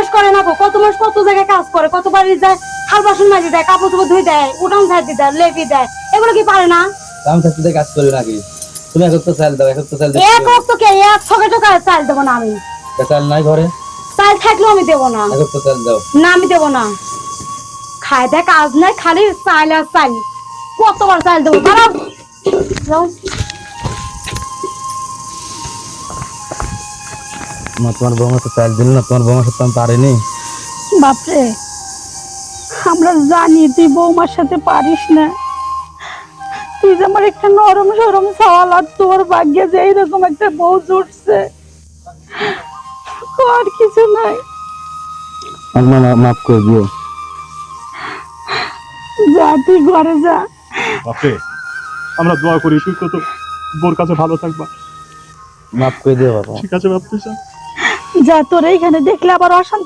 মানুষ করে না, কত মানুষ কত জায়গায় কাজ করে, কত বাড়ি যায়, থাল বাসন মাজি দেয়, কাপড় চোপড় ধুই দেয়, উঠান ঝাড়ি দেয়, লেপি দেয়, এগুলো কি পারে না? কাম থাকতে কাজ করবে নাকি? তুমি এক তো চাল দাও, এক তো চাল এক তো কে এক ছকে টাকা চাল দেবো না আমি। চাল নাই ঘরে? চাল থাকলেও আমি দেবো না। এক তো চাল দাও। না আমি দেবো না। খায় দেয় কাজ নাই, খালি চাল আর চাল। কতবার চাল দেবো? দাঁড়াও যাও। তোমার বৌমা তো চাল দিল না, তোমার বৌমা সাথে আমি পারিনি। বাপরে, আমরা জানি তুই বৌমার সাথে পারিস না। তুই যে আমার একটা নরম সরম সওয়াল, আর তোর ভাগ্যে যে এইরকম একটা বউ জুটছে, আর কিছু নাই। আমার মাফ করে দিও। যা তুই ঘরে যা। বাপরে, আমরা দোয়া করি তুই কত বোর কাছে ভালো থাকবা। মাফ করে দিও বাবা। ঠিক আছে বাপরে, যা, তোর এইখানে দেখলে আবার অশান্তি